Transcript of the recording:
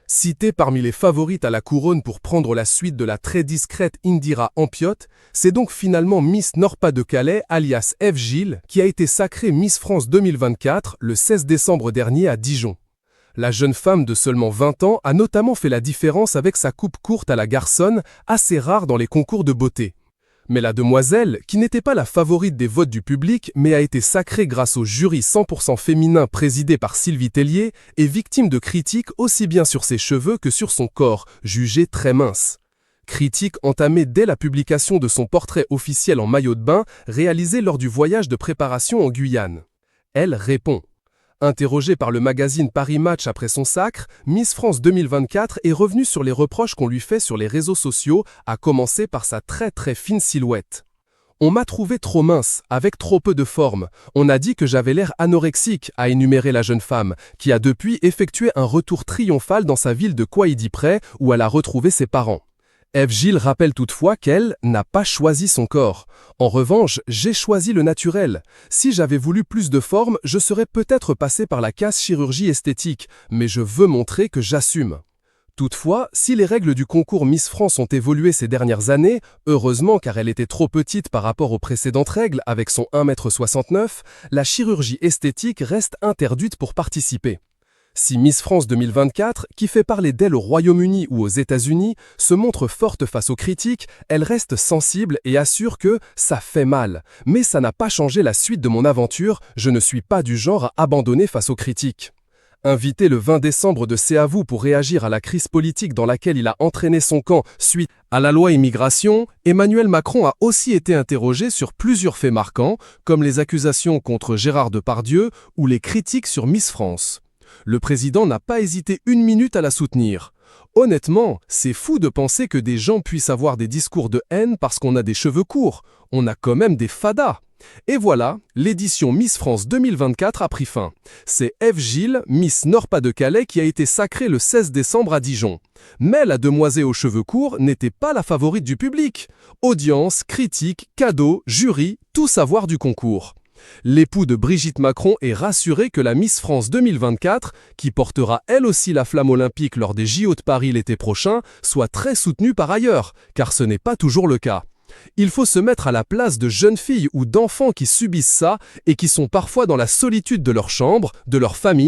Citée parmi les favorites à la couronne pour prendre la suite de la très discrète Indira Ampiotte, c'est donc finalement Miss Nord-Pas-de-Calais, alias Ève Gilles, qui a été sacrée Miss France 2024 le 16 décembre dernier à Dijon. La jeune femme de seulement 20 ans a notamment fait la différence avec sa coupe courte à la garçonne, assez rare dans les concours de beauté. Mais la demoiselle, qui n'était pas la favorite des votes du public, mais a été sacrée grâce au jury 100% féminin présidé par Sylvie Tellier, est victime de critiques aussi bien sur ses cheveux que sur son corps, jugé très mince. Critiques entamées dès la publication de son portrait officiel en maillot de bain, réalisé lors du voyage de préparation en Guyane. Elle répond. Interrogée par le magazine Paris Match après son sacre, Miss France 2024 est revenue sur les reproches qu'on lui fait sur les réseaux sociaux, à commencer par sa très fine silhouette. On m'a trouvé trop mince, avec trop peu de forme. On a dit que j'avais l'air anorexique, a énuméré la jeune femme, qui a depuis effectué un retour triomphal dans sa ville de Kouaïdi-Près, où elle a retrouvé ses parents. Ève Gilles rappelle toutefois qu'elle n'a pas choisi son corps. En revanche, j'ai choisi le naturel. Si j'avais voulu plus de forme, je serais peut-être passé par la case chirurgie esthétique, mais je veux montrer que j'assume. Toutefois, si les règles du concours Miss France ont évolué ces dernières années, heureusement car elle était trop petite par rapport aux précédentes règles avec son 1,69 m, la chirurgie esthétique reste interdite pour participer. Si Miss France 2024, qui fait parler d'elle au Royaume-Uni ou aux États-Unis, se montre forte face aux critiques, elle reste sensible et assure que « ça fait mal ». Mais ça n'a pas changé la suite de mon aventure, je ne suis pas du genre à abandonner face aux critiques. Invité le 20 décembre de C'est à vous pour réagir à la crise politique dans laquelle il a entraîné son camp suite à la loi immigration, Emmanuel Macron a aussi été interrogé sur plusieurs faits marquants, comme les accusations contre Gérard Depardieu ou les critiques sur Miss France. Le président n'a pas hésité une minute à la soutenir. Honnêtement, c'est fou de penser que des gens puissent avoir des discours de haine parce qu'on a des cheveux courts. On a quand même des fadas. Et voilà, l'édition Miss France 2024 a pris fin. C'est Ève Gilles, Miss Nord-Pas-de-Calais, qui a été sacrée le 16 décembre à Dijon. Mais la demoiselle aux cheveux courts n'était pas la favorite du public. Audience, critiques, cadeaux, jury, tout savoir du concours. L'époux de Brigitte Macron est rassuré que la Miss France 2024, qui portera elle aussi la flamme olympique lors des JO de Paris l'été prochain, soit très soutenue par ailleurs, car ce n'est pas toujours le cas. Il faut se mettre à la place de jeunes filles ou d'enfants qui subissent ça et qui sont parfois dans la solitude de leur chambre, de leur famille,